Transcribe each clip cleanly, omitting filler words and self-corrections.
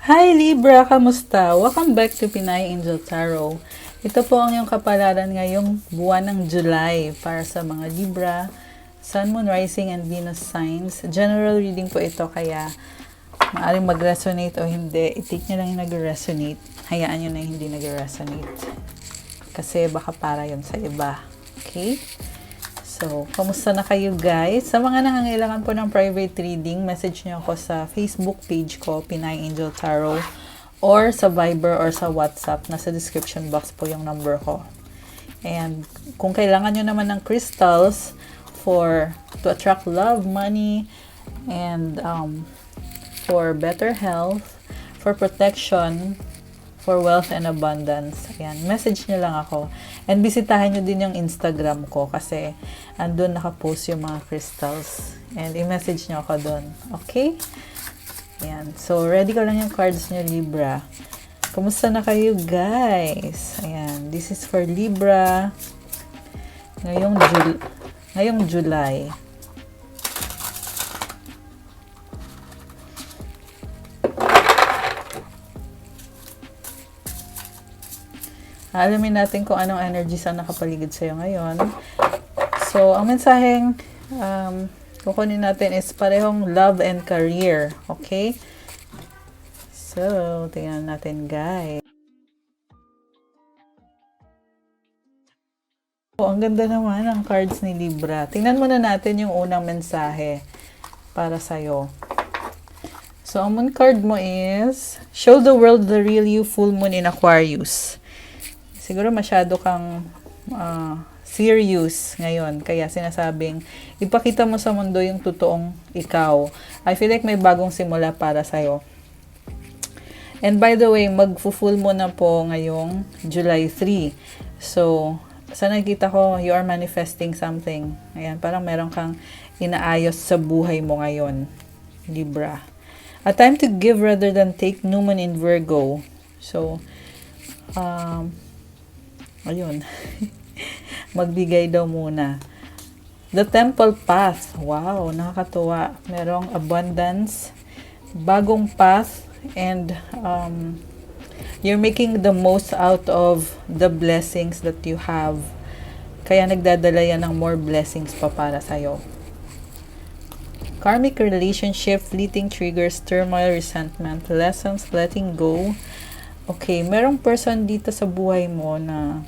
Hi Libra, kamusta? Welcome back to Pinay Angel Tarot. Ito po ang iyong kapalaran ngayong buwan ng July para sa mga Libra, Sun, Moon, Rising, and Venus signs. General reading po ito kaya maaaring mag-resonate o hindi. I-take nyo lang yung nag-resonate. Hayaan nyo na yung hindi nag-resonate. Kasi baka para yun sa iba. Okay? So, kamusta na kayo guys? Sa mga nangangailangan po ng private reading, message nyo ako sa Facebook page ko, Pinay Angel Tarot, or sa Viber or sa WhatsApp. Nasa description box po yung number ko. And kung kailangan nyo naman ng crystals to attract love, money, and for better health, for protection, for wealth and abundance. Ayan, message nyo lang ako. And bisitahin nyo din yung Instagram ko kasi andun nakapost yung mga crystals. And i-message nyo ako doon. Okay? Ayan. So, ready ko lang yung cards nyo, Libra. Kumusta na kayo, guys? Ayan. This is for Libra. Ngayong July. Alamin natin kung anong energy sa nakapaligid sa'yo ngayon. So, ang mensaheng kukunin natin is parehong love and career. Okay? So, tingnan natin guys. Oh, ang ganda naman ang cards ni Libra. Tingnan muna natin yung unang mensahe para sa'yo. So, ang moon card mo is show the world the real you, full moon in Aquarius. Siguro masyado kang serious ngayon. Kaya sinasabing, ipakita mo sa mundo yung totoong ikaw. I feel like may bagong simula para sa'yo. And by the way, mag-full mo na po ngayong July 3. So, sa nakikita ko, you are manifesting something. Ayan, parang meron kang inaayos sa buhay mo ngayon, Libra. A time to give rather than take, new moon in Virgo. So, ayun. Magbigay daw muna. The Temple Path. Wow, nakakatuwa. Merong abundance, bagong path, and you're making the most out of the blessings that you have. Kaya nagdadala yan ng more blessings pa para sa'yo. Karmic relationship, fleeting triggers, turmoil, resentment, lessons, letting go. Okay, merong person dito sa buhay mo na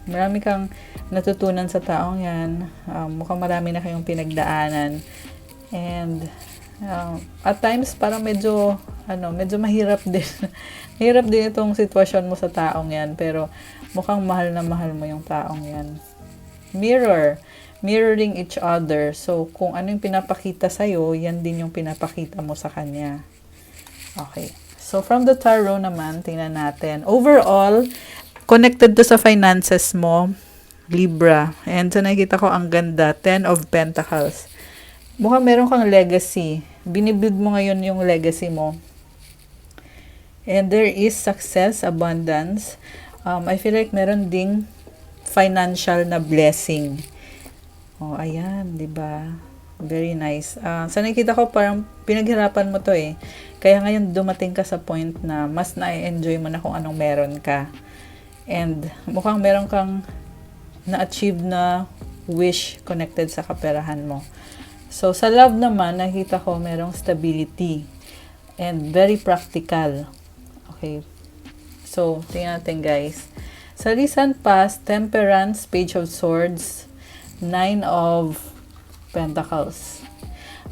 marami kang natutunan sa taong yan. Mukhang marami na kayong pinagdaanan. And at times parang medyo mahirap din. Mahirap din itong sitwasyon mo sa taong yan. Pero mukhang mahal na mahal mo yung taong yan. Mirroring each other. So kung ano yung pinapakita sa'yo, yan din yung pinapakita mo sa kanya. Okay. So, from the tarot naman, tingnan natin. Overall, connected to sa finances mo, Libra. And so, nakikita ko ang ganda, 10 of Pentacles. Mukhang meron kang legacy. Binibuild mo ngayon yung legacy mo. And there is success, abundance. I feel like meron ding financial na blessing. Oh, ayan, di ba? Very nice. So, nakikita ko parang pinaghirapan mo to eh. Kaya ngayon dumating ka sa point na mas na-enjoy mo na kung anong meron ka. And mukhang meron kang na-achieve na wish connected sa kaperahan mo. So, sa love naman, nakita ko merong stability and very practical. Okay. So, tingnan natin guys. Sa recent past, Temperance, Page of Swords, 9 of Pentacles.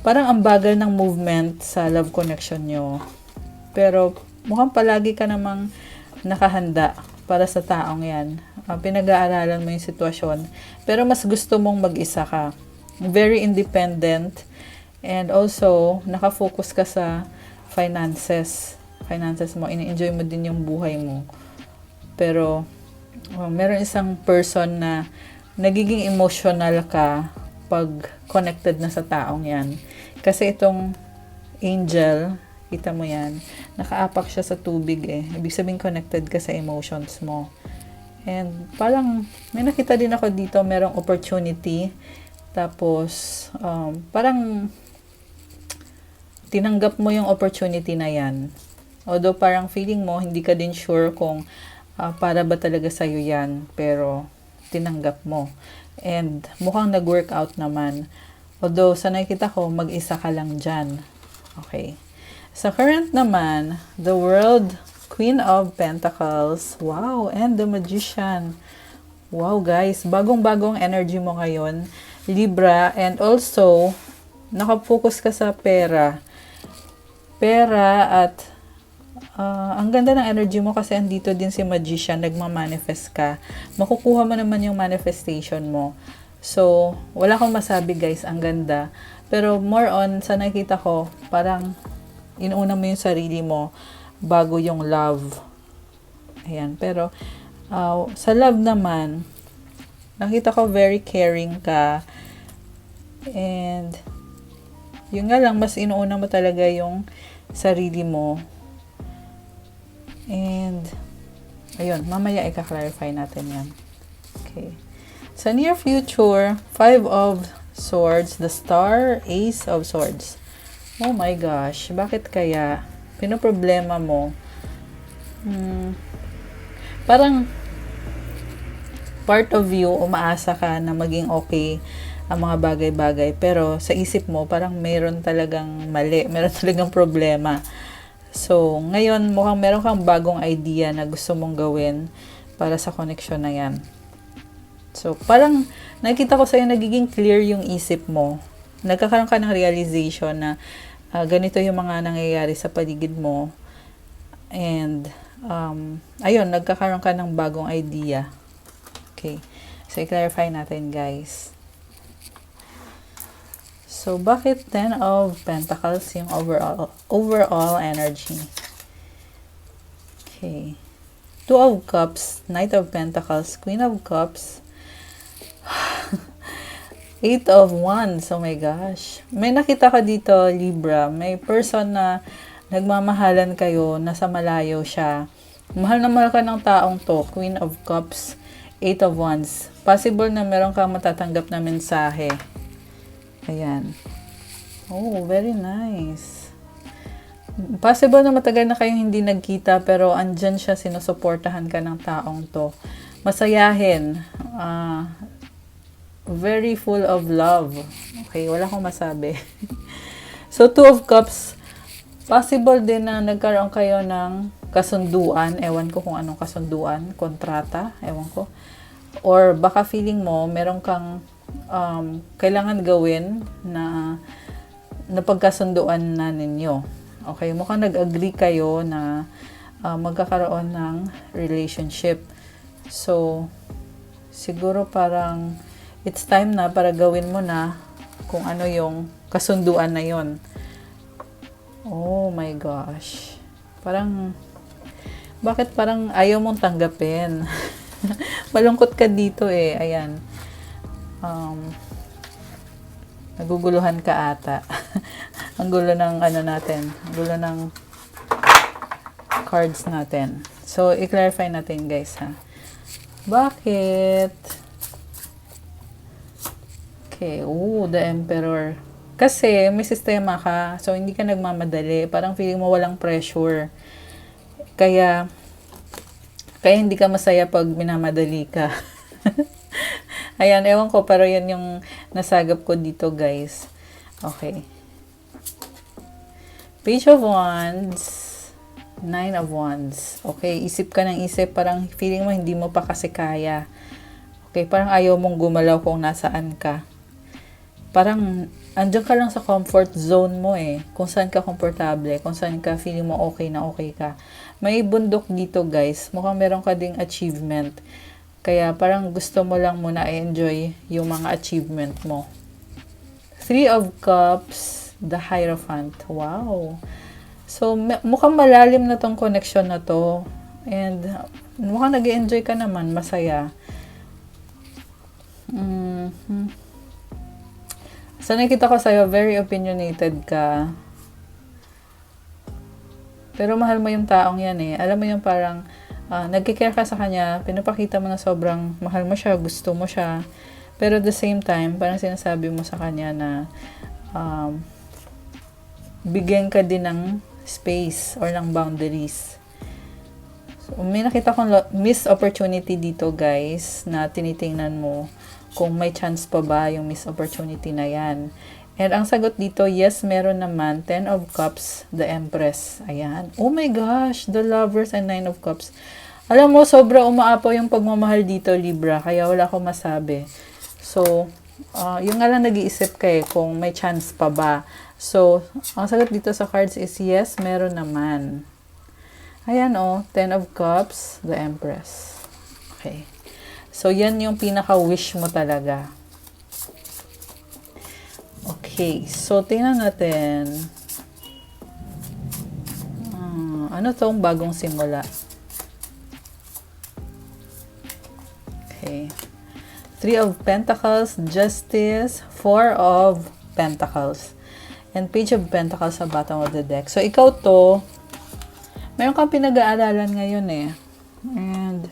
Parang ang bagal ng movement sa love connection nyo. Pero mukhang palagi ka namang nakahanda para sa taong yan. Pinag-aaralan mo yung sitwasyon. Pero mas gusto mong mag-isa ka. Very independent. And also, nakafocus ka sa finances. Finances mo. Ini-enjoy mo din yung buhay mo. Pero meron isang person na nagiging emotional ka pag connected na sa taong yan. Kasi itong angel, kita mo yan, nakaapak siya sa tubig eh. Ibig sabihin connected ka sa emotions mo. And parang may nakita din ako dito, merong opportunity. Tapos parang tinanggap mo yung opportunity na yan. Although parang feeling mo, hindi ka din sure kung para ba talaga sa'yo yan. Pero, tinanggap mo. And, mukhang nag-workout naman. Although, sa nakikita ko, mag-isa ka lang dyan. Okay. Sa current naman, the World, Queen of Pentacles. Wow, and the Magician. Wow, guys. Bagong-bagong energy mo ngayon. Libra. And also, nakafocus ka sa pera. Pera at ang ganda ng energy mo kasi andito din si Magician, nagmamanifest ka. Makukuha mo naman yung manifestation mo. So, wala akong masabi guys, ang ganda. Pero more on, sa nakita ko, parang inuuna mo yung sarili mo bago yung love. Ayan, pero sa love naman, nakita ko very caring ka. And, yun nga lang, mas inuuna mo talaga yung sarili mo. And, ayun, mamaya i-clarify natin yan. Okay. Sa near future, 5 of Swords, the Star, Ace of Swords. Oh my gosh, bakit kaya? Pinoproblema mo. Parang, part of you, umaasa ka na maging okay ang mga bagay-bagay. Pero, sa isip mo, parang meron talagang mali, meron talagang problema. So, ngayon, mukhang meron kang bagong idea na gusto mong gawin para sa connection na yan. So, parang nakita ko sa'yo nagiging clear yung isip mo. Nagkakaroon ka ng realization na ganito yung mga nangyayari sa paligid mo. And, ayun, nagkakaroon ka ng bagong idea. Okay. So, i-clarify natin, guys. So, bakit 10 of Pentacles yung overall energy? Okay. 2 of Cups, Knight of Pentacles, Queen of Cups, 8 of Wands, oh my gosh. May nakita ka dito, Libra, may person na nagmamahalan kayo, nasa malayo siya. Mahal na mahal ka ng taong to, Queen of Cups, 8 of Wands. Possible na meron kang matatanggap na mensahe. Ayan. Oh, very nice. Possible na matagal na kayong hindi nagkita pero andyan siya, sinusuportahan ka ng taong to. Masayahin. Very full of love. Okay, wala akong masabi. So, 2 of Cups. Possible din na nagkaroon kayo ng kasunduan. Ewan ko kung anong kasunduan. Kontrata. Ewan ko. Or baka feeling mo, meron kang kailangan gawin na napagkasunduan na ninyo. Okay, mukhang nag-agree kayo na magkakaroon ng relationship. So, siguro parang it's time na para gawin mo na kung ano yung kasunduan na yon. Oh my gosh. Parang, bakit parang ayaw mong tanggapin? Malungkot ka dito eh. Ayan. Naguguluhan ka ata. Ang gulo ng ano natin. Ang gulo ng cards natin. So, i-clarify natin guys ha. Bakit? Okay. The Emperor. Kasi, may sistema ka. So, hindi ka nagmamadali. Parang feeling mo walang pressure. Kaya hindi ka masaya pag minamadali ka. Ayan, ewan ko, pero yan yung nasagap ko dito, guys. Okay. Page of Wands, 9 of Wands. Okay, isip ka ng isip, parang feeling mo hindi mo pa kasi kaya. Okay, parang ayaw mong gumalaw kung nasaan ka. Parang, andyan ka lang sa comfort zone mo eh. Kung saan ka komportable, kung saan ka feeling mo okay na okay ka. May bundok dito, guys. Mukhang meron ka ding achievement. Kaya parang gusto mo lang muna i-enjoy yung mga achievement mo. 3 of Cups, the Hierophant. Wow. So, mukhang malalim na tong connection na to. And, mukhang nag-enjoy ka naman. Masaya. So, nakita ko sa'yo, very opinionated ka. Pero mahal mo yung taong yan eh. Alam mo yung parang, nagkikare ka sa kanya, pinapakita mo na sobrang mahal mo siya, gusto mo siya. Pero at the same time, parang sinasabi mo sa kanya na bigyan ka din ng space or ng boundaries. So, may nakita kong missed opportunity dito guys na tinitingnan mo kung may chance pa ba yung missed opportunity na yan. And ang sagot dito, yes, meron naman. 10 of Cups, the Empress. Ayan. Oh my gosh, the Lovers and 9 of Cups. Alam mo, sobra umaapaw yung pagmamahal dito, Libra. Kaya wala akong masabi. So, yung nga lang nag-iisip ka kung may chance pa ba. So, ang sagot dito sa cards is yes, meron naman. Ayan 10 of Cups, the Empress. Okay. So, yan yung pinaka-wish mo talaga. Okay, so tingnan natin. Ano tong bagong simula? Okay. 3 of Pentacles, Justice, 4 of Pentacles, and Page of Pentacles sa bottom of the deck. So, ikaw to, mayroon kang pinag-aaralan ngayon And,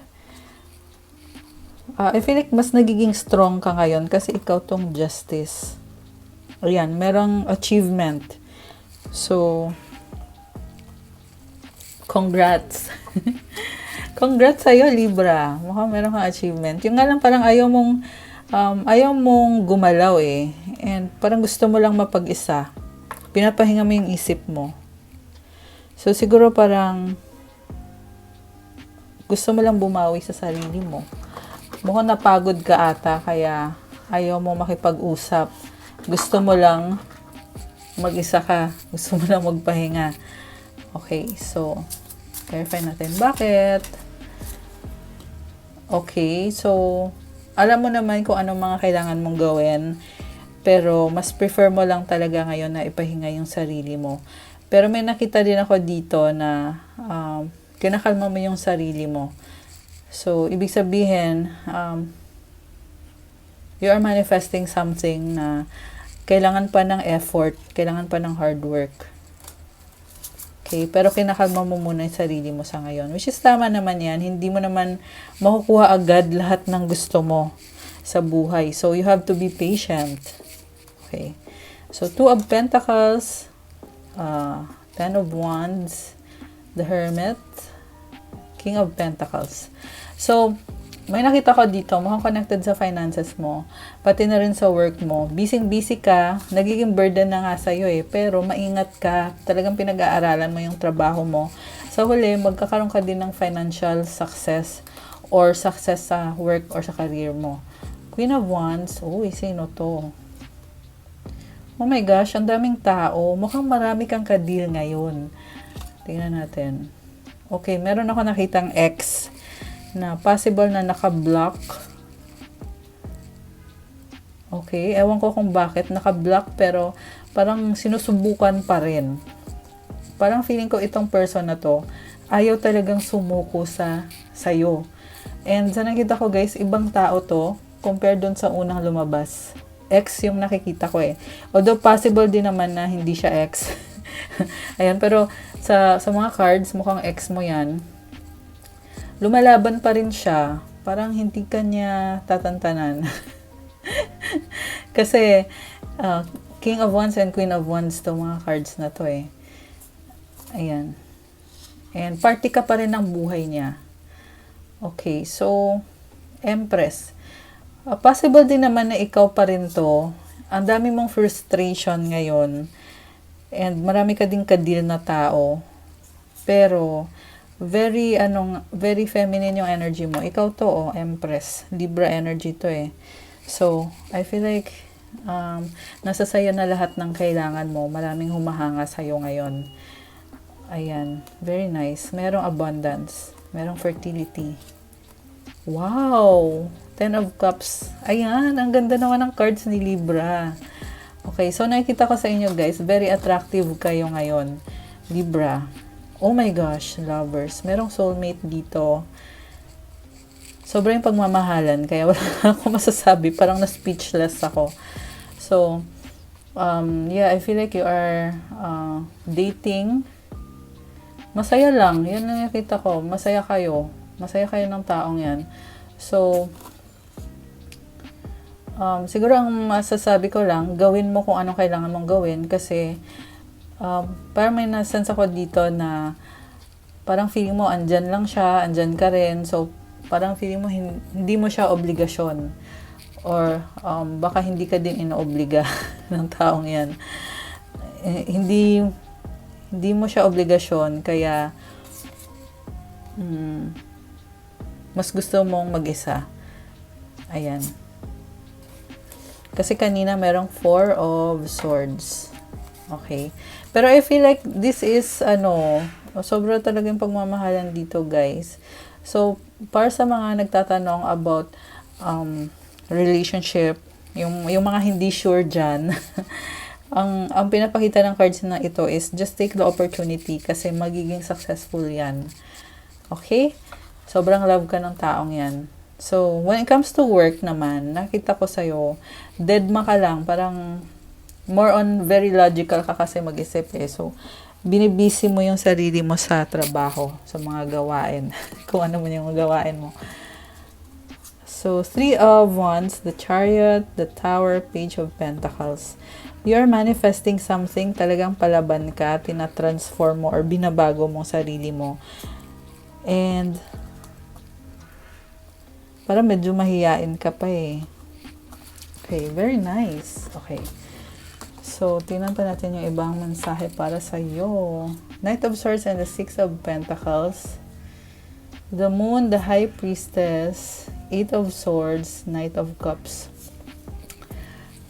I feel like mas nagiging strong ka ngayon kasi ikaw tong Justice. Ayan, merong achievement. So, congrats. Congrats sa'yo, Libra. Mukhang meron kang achievement. Yung nga lang parang ayaw mong gumalaw And parang gusto mo lang mapag-isa. Pinapahinga mo yung isip mo. So, siguro parang gusto mo lang bumawi sa sarili mo. Mukhang napagod ka ata, kaya ayaw mo makipag-usap. Gusto mo lang mag-isa ka. Gusto mo lang magpahinga. Okay, so, clarify natin. Bakit? Okay, so, alam mo naman kung anong mga kailangan mong gawin. Pero, mas prefer mo lang talaga ngayon na ipahinga yung sarili mo. Pero may nakita din ako dito na kinakalma mo yung sarili mo. So, ibig sabihin, you are manifesting something na kailangan pa ng effort, kailangan pa ng hard work. Okay, pero kinakalma mo muna yung sarili mo sa ngayon. Which is tama naman yan. Hindi mo naman makukuha agad lahat ng gusto mo sa buhay. So, you have to be patient. Okay. So, 2 of Pentacles, 10 of Wands, the Hermit, King of Pentacles. So, may nakita ko dito, mukhang connected sa finances mo, pati na rin sa work mo. Busy ka, nagiging burden na nga sa'yo pero maingat ka, talagang pinag-aaralan mo yung trabaho mo. Sa huli, magkakaroon ka din ng financial success or success sa work or sa career mo. Queen of Wands, sino to? Oh my gosh, ang daming tao. Mukhang marami kang ka-deal ngayon. Tingnan natin. Okay, meron ako nakitang ex na possible na naka-block. Okay, ewan ko kung bakit naka-block pero parang sinusubukan pa rin. Parang feeling ko itong person na to ayaw talagang sumuko sa'yo. And sa nakita ko guys, ibang tao to compared dun sa unang lumabas. Ex yung nakikita ko Although possible din naman na hindi siya ex. Ayan, pero sa mga cards, mukhang ex mo yan. Lumalaban pa rin siya. Parang hindi ka niya tatantanan. Kasi, King of Wands and Queen of Wands to mga cards na to Ayan. And party ka pa rin ng buhay niya. Okay, so, Empress. Possible din naman na ikaw pa rin to. Ang dami mong frustration ngayon. And marami ka din ka-deal na tao. Pero, very feminine yung energy mo. Ikaw to, Empress. Libra energy to So, I feel like, nasa sayo na lahat ng kailangan mo. Maraming humahanga sa'yo ngayon. Ayan. Very nice. Merong abundance. Merong fertility. Wow! 10 of Cups. Ayan. Ang ganda naman ng cards ni Libra. Okay. So, nakikita ko sa inyo, guys. Very attractive kayo ngayon. Libra. Oh my gosh, lovers. Merong soulmate dito. Sobrang pagmamahalan, kaya wala ako masasabi. Parang na-speechless ako. So, yeah, I feel like you are dating. Masaya lang. Yan lang nakita ko. Masaya kayo. Masaya kayo ng taong yan. So, siguro ang masasabi ko lang, gawin mo kung anong kailangan mong gawin kasi parang may nasense ako dito na parang feeling mo andyan lang siya, andyan ka rin. So, parang feeling mo hindi mo siya obligasyon. Or baka hindi ka din inoobliga ng taong yan. Hindi mo siya obligasyon, kaya mas gusto mong mag-isa. Ayan. Kasi kanina merong 4 of Swords. Okay. Pero I feel like this is, sobra talagang pagmamahalan dito, guys. So, para sa mga nagtatanong about relationship, yung mga hindi sure dyan, ang pinapakita ng cards na ito is just take the opportunity kasi magiging successful yan. Okay? Sobrang love ka ng taong yan. So, when it comes to work naman, nakita ko sa'yo, deadma ka lang, parang more on very logical ka kasi mag-isip eh. So, binibisi mo yung sarili mo sa trabaho, sa mga gawain, kung ano man yung gawain mo. So, 3 of Wands, the Chariot, the Tower, Page of Pentacles. You're manifesting something, talagang palaban ka, tinatransform mo or binabago mo sarili mo. And, parang medyo mahiyain ka pa eh. Okay, very nice. Okay. So, tingnan pa natin yung ibang mensahe para sa iyo. Knight of Swords and the 6 of Pentacles. The Moon, the High Priestess, 8 of Swords, Knight of Cups.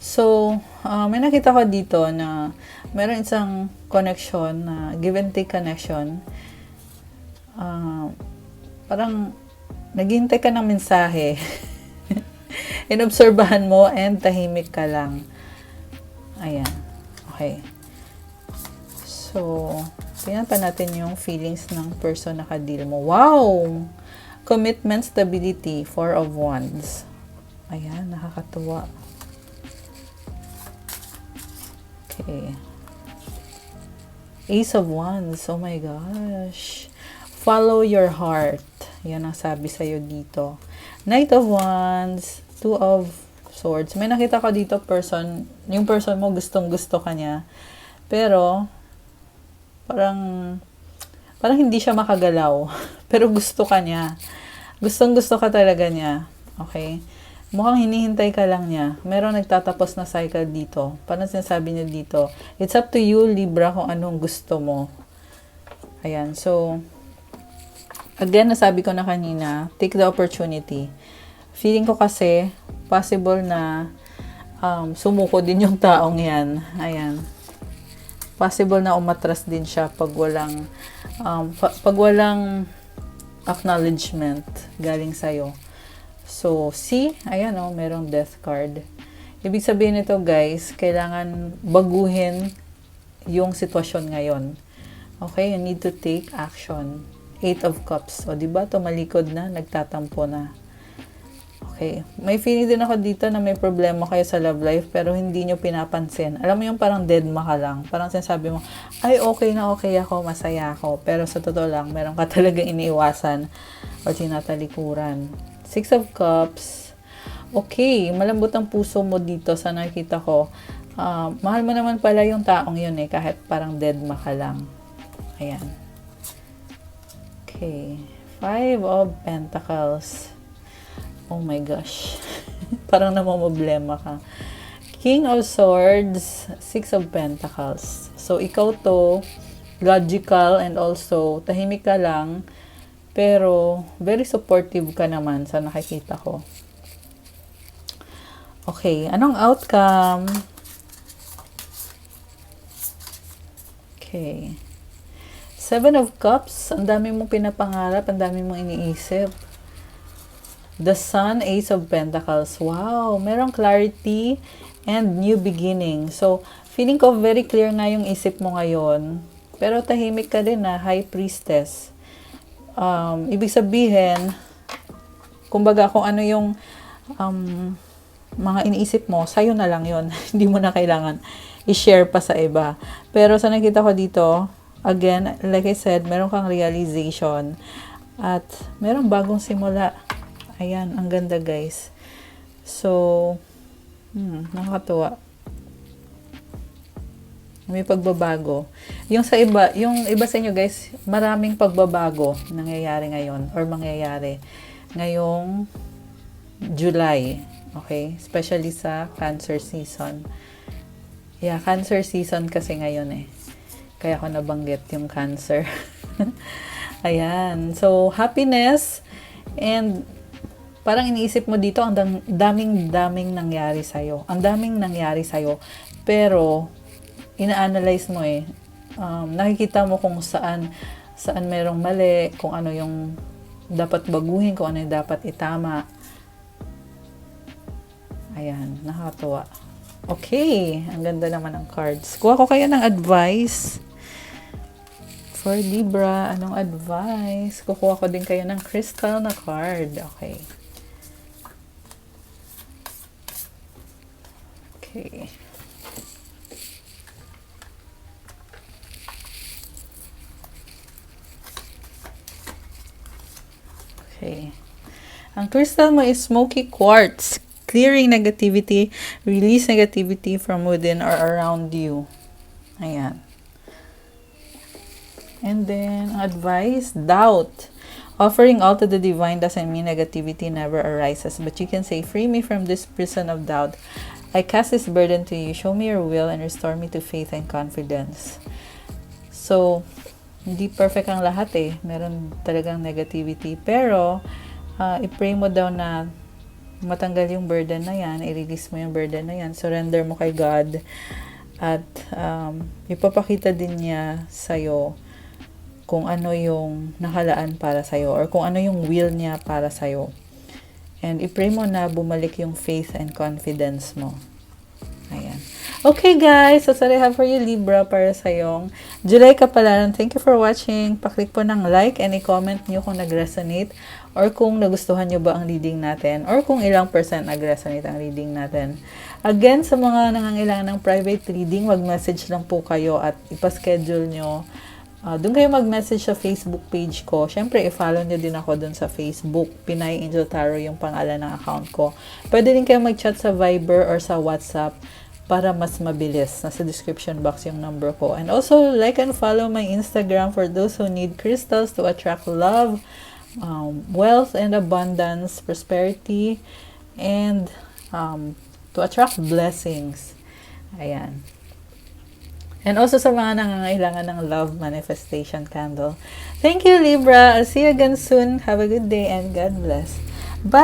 So, may nakita ko dito na meron isang connection, give and take connection. Parang naghihintay ka ng mensahe. Inobserbahan mo and tahimik ka lang. Ayan. Okay. So, tingnan pa natin yung feelings ng person na kadil mo. Wow! Commitment, stability, 4 of Wands. Ayan, nakakatuwa. Okay. Ace of Wands. Oh my gosh. Follow your heart. Yan ang sabi sa'yo dito. Knight of Wands, 2 of Swords. May nakita ko dito yung person mo gustong-gusto ka niya. Pero, parang hindi siya makagalaw. Pero gusto ka niya. Gustong-gusto ka talaga niya. Okay? Mukhang hinihintay ka lang niya. Meron nagtatapos na cycle dito. Parang sinasabi niya dito, it's up to you, Libra, kung anong gusto mo. Ayan. So, again, nasabi ko na kanina, take the opportunity. Feeling ko kasi, possible na sumuko din yung taong yan. Ayan. Possible na umatras din siya pag walang acknowledgement galing sa'yo. So, see, ayan merong death card. Ibig sabihin nito, guys, kailangan baguhin yung sitwasyon ngayon. Okay, you need to take action. 8 of Cups. O, diba? Tumalikod na, nagtatampo na. Okay. May feeling din ako dito na may problema kayo sa love life pero hindi nyo pinapansin. Alam mo yung parang deadma ka lang. Parang sinasabi mo, ay okay na okay ako, masaya ako. Pero sa totoo lang, meron ka talagang iniiwasan o tinatalikuran. 6 of Cups. Okay, malambot ang puso mo dito sa nakikita ko. Mahal mo naman pala yung taong yun eh, kahit parang deadma ka lang. Ayan. Okay. 5 of Pentacles. Oh my gosh. Parang namamblema ka. King of Swords, 6 of Pentacles. So, ikaw to, logical and also tahimik ka lang, pero very supportive ka naman sa nakikita ko. Okay, anong outcome? Okay. 7 of Cups, ang dami mong pinapangarap, ang dami mong iniisip. The Sun, Ace of Pentacles. Wow, merong clarity and new beginning. So, feeling ko very clear na yung isip mo ngayon. Pero tahimik ka din na, High Priestess. Ibig sabihin, kumbaga kung ano yung mga iniisip mo, sa'yo na lang yun. Hindi mo na kailangan i-share pa sa iba. Pero sa nakita ko dito, again, like I said, meron kang realization at merong bagong simula. Ayan, ang ganda guys. So, nakakatuwa. May pagbabago. Yung iba sa inyo guys, maraming pagbabago nangyayari ngayon or mangyayari ngayong July. Okay? Especially sa Cancer season. Yeah, Cancer season kasi ngayon eh. Kaya ako nabanggit yung Cancer. Ayan. So, happiness and parang iniisip mo dito, ang daming nangyari sa'yo. Ang daming nangyari sa'yo. Pero, ina-analyze mo eh. Nakikita mo kung saan merong mali, kung ano yung dapat baguhin, kung ano yung dapat itama. Ayan, nakakatuwa. Okay, ang ganda naman ng cards. Kuha ko kayo ng advice. For Libra, anong advice? Kukuha ko din kayo ng crystal na card. Okay. Okay. Okay. Ang crystal mo is smoky quartz. Clearing negativity, release negativity from within or around you. Ayan. And then, advice, doubt. Offering all to the divine doesn't mean negativity never arises. But you can say, free me from this prison of doubt. I cast this burden to you. Show me your will and restore me to faith and confidence. So, hindi perfect ang lahat eh. Meron talagang negativity. Pero, i-pray mo daw na matanggal yung burden na yan. I-release mo yung burden na yan. Surrender mo kay God. At ipapakita din niya sa'yo kung ano yung nakalaan para sa'yo or kung ano yung will niya para sa'yo. And i-pray mo na bumalik yung faith and confidence mo. Ayan. Okay guys, so sorry I have for you Libra para sa'yong July Kapalaran. Thank you for watching. Paklik po ng like and i-comment nyo kung nag-resonate or kung nagustuhan nyo ba ang reading natin or kung ilang percent nag-resonate ang reading natin. Again, sa mga nangangailangan ng private reading, mag-message lang po kayo at ipaschedule nyo. Doon kayo mag-message sa Facebook page ko. Siyempre, i-follow nyo din ako doon sa Facebook. Pinay Angel Tarot yung pangalan ng account ko. Pwede din kayo mag-chat sa Viber or sa WhatsApp para mas mabilis. Nasa description box yung number ko. And also, like and follow my Instagram for those who need crystals to attract love, wealth and abundance, prosperity, and to attract blessings. Ayan. And also sa mga nangangailangan ng love manifestation candle. Thank you, Libra. I'll see you again soon. Have a good day and God bless. Bye!